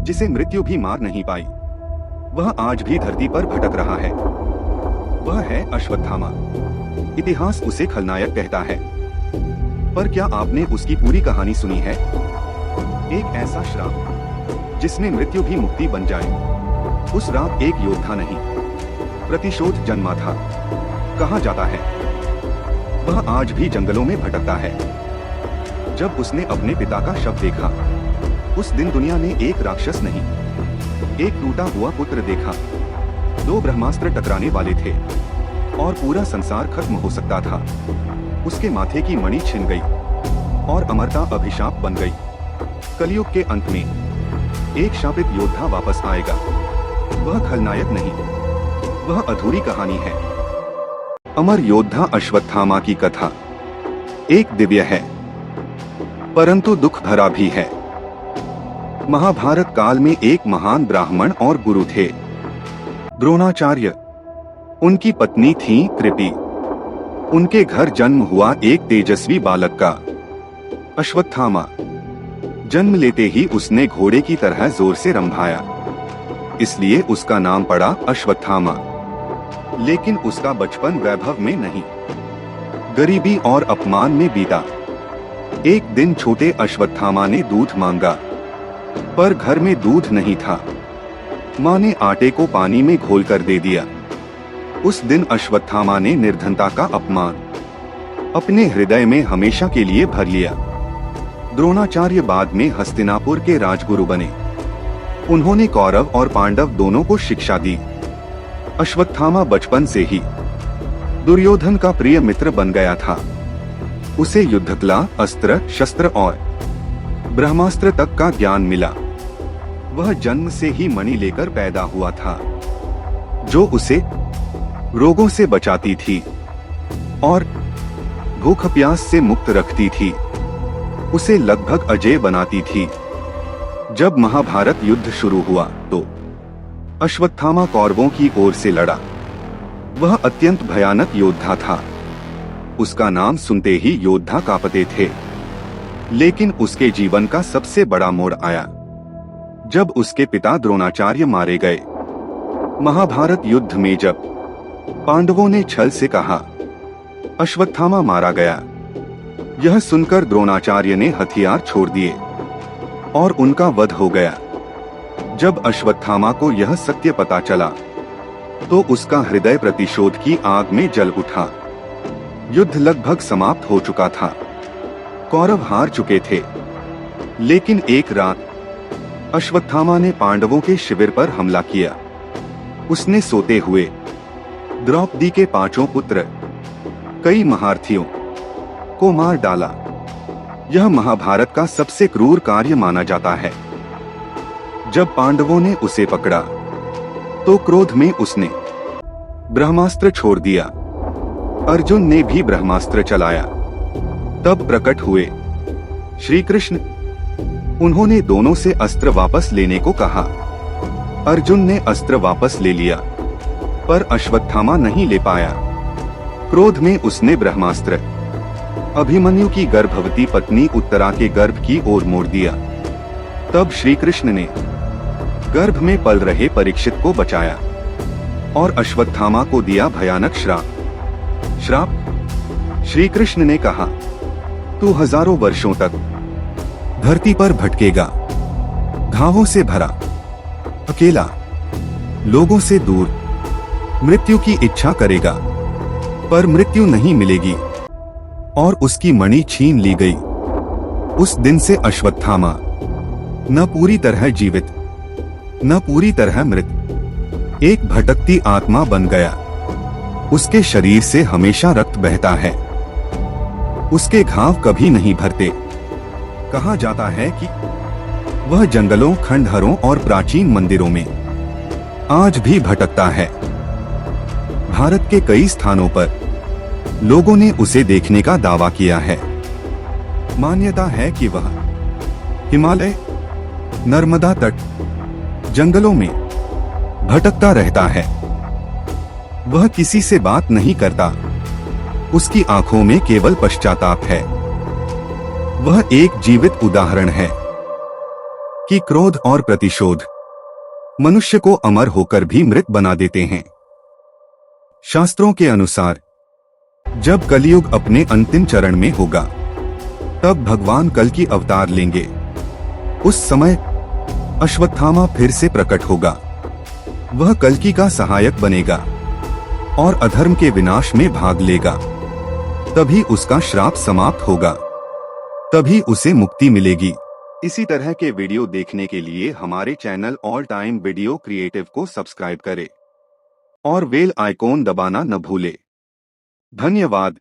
जिसे मृत्यु भी मार नहीं पाई। वह आज भी धरती पर भटक रहा है। वह है अश्वत्थामा। इतिहास उसे खलनायक कहता है, पर क्या आपने उसकी पूरी कहानी सुनी है? एक ऐसा श्राप जिसमें मृत्यु भी मुक्ति बन जाए। उस रात एक योद्धा नहीं, प्रतिशोध जन्मा था। कहा जाता है वह आज भी जंगलों में भटकता है। जब उसने अपने पिता का शव देखा, उस दिन दुनिया ने एक राक्षस नहीं, एक टूटा हुआ पुत्र देखा। 2 ब्रह्मास्त्र टकराने वाले थे और पूरा संसार खत्म हो सकता था। उसके माथे की मणि छिन गई और अमरता अभिशाप बन गई। कलयुग के अंत में एक शापित योद्धा वापस आएगा। वह खलनायक नहीं, वह अधूरी कहानी है। अमर योद्धा अश्वत्थामा की कथा एक दिव्य है, परंतु दुख भरा भी है। महाभारत काल में एक महान ब्राह्मण और गुरु थे, द्रोणाचार्य। उनकी पत्नी थी कृपि। उनके घर जन्म हुआ एक तेजस्वी बालक का, अश्वत्थामा। जन्म लेते ही उसने घोड़े की तरह जोर से रंभाया, इसलिए उसका नाम पड़ा अश्वत्थामा। लेकिन उसका बचपन वैभव में नहीं, गरीबी और अपमान में बीता। एक दिन छोटे अश्वत्थामा ने दूध मांगा, पर घर में दूध नहीं था। माँ ने आटे को पानी में घोलकर दे दिया। उस दिन अश्वत्थामा ने निर्धनता का अपमान अपने हृदय में हमेशा के लिए भर लिया। द्रोणाचार्य बाद में हस्तिनापुर के राजगुरु बने। उन्होंने कौरव और पांडव दोनों को शिक्षा दी। अश्वत्थामा बचपन से ही दुर्योधन का प्रिय मित्र बन गया था। उसे युद्धकला, अस्त्र शस्त्र और ब्रह्मास्त्र तक का ज्ञान मिला। वह जन्म से ही मणि लेकर पैदा हुआ था, जो उसे रोगों से बचाती थी और भूख प्यास से मुक्त रखती थी। उसे लगभग अजेय बनाती थी। जब महाभारत युद्ध शुरू हुआ तो अश्वत्थामा कौरवों की ओर से लड़ा। वह अत्यंत भयानक योद्धा था। उसका नाम सुनते ही योद्धा कांपते थे। लेकिन उसके जीवन का सबसे बड़ा मोड़ आया जब उसके पिता द्रोणाचार्य मारे गए। महाभारत युद्ध में जब पांडवों ने छल से कहा अश्वत्थामा मारा गया, यह सुनकर द्रोणाचार्य ने हथियार छोड़ दिए और उनका वध हो गया। जब अश्वत्थामा को यह सत्य पता चला तो उसका हृदय प्रतिशोध की आग में जल उठा। युद्ध लगभग समाप्त हो चुका था। कौरव हार चुके थे। लेकिन एक रात अश्वत्थामा ने पांडवों के शिविर पर हमला किया। उसने सोते हुए द्रौपदी के 5 पुत्र, कई महारथियों को मार डाला। यह महाभारत का सबसे क्रूर कार्य माना जाता है। जब पांडवों ने उसे पकड़ा तो क्रोध में उसने ब्रह्मास्त्र छोड़ दिया। अर्जुन ने भी ब्रह्मास्त्र चलाया। तब प्रकट हुए श्री कृष्ण। उन्होंने दोनों से अस्त्र वापस लेने को कहा। अर्जुन ने अस्त्र वापस ले लिया, पर अश्वत्थामा नहीं ले पाया। क्रोध में उसने ब्रह्मास्त्र अभिमन्यु की गर्भवती पत्नी उत्तरा के गर्भ की ओर मोड़ दिया। तब श्री कृष्ण ने गर्भ में पल रहे परीक्षित को बचाया और अश्वत्थामा को दिया भयानक श्राप। श्री कृष्ण ने कहा, तू हजारों वर्षों तक धरती पर भटकेगा, घावों से भरा, अकेला, लोगों से दूर, मृत्यु की इच्छा करेगा, पर मृत्यु नहीं मिलेगी। और उसकी मणि छीन ली गई। उस दिन से अश्वत्थामा न पूरी तरह जीवित न पूरी तरह मृत, एक भटकती आत्मा बन गया। उसके शरीर से हमेशा रक्त बहता है। उसके घाव कभी नहीं भरते। कहा जाता है कि वह जंगलों, खंडहरों और प्राचीन मंदिरों में आज भी भटकता है। भारत के कई स्थानों पर लोगों ने उसे देखने का दावा किया है। मान्यता है कि वह हिमालय, नर्मदा तट, जंगलों में भटकता रहता है। वह किसी से बात नहीं करता। उसकी आंखों में केवल पश्चाताप है। वह एक जीवित उदाहरण है कि क्रोध और प्रतिशोध मनुष्य को अमर होकर भी मृत बना देते हैं। शास्त्रों के अनुसार जब कलयुग अपने अंतिम चरण में होगा, तब भगवान कल की अवतार लेंगे। उस समय अश्वत्थामा फिर से प्रकट होगा। वह कल्कि का सहायक बनेगा और अधर्म के विनाश में भाग लेगा। तभी उसका श्राप समाप्त होगा, तभी उसे मुक्ति मिलेगी। इसी तरह के वीडियो देखने के लिए हमारे channel all time video creative को सब्सक्राइब करें और बेल आइकॉन दबाना न भूले। धन्यवाद।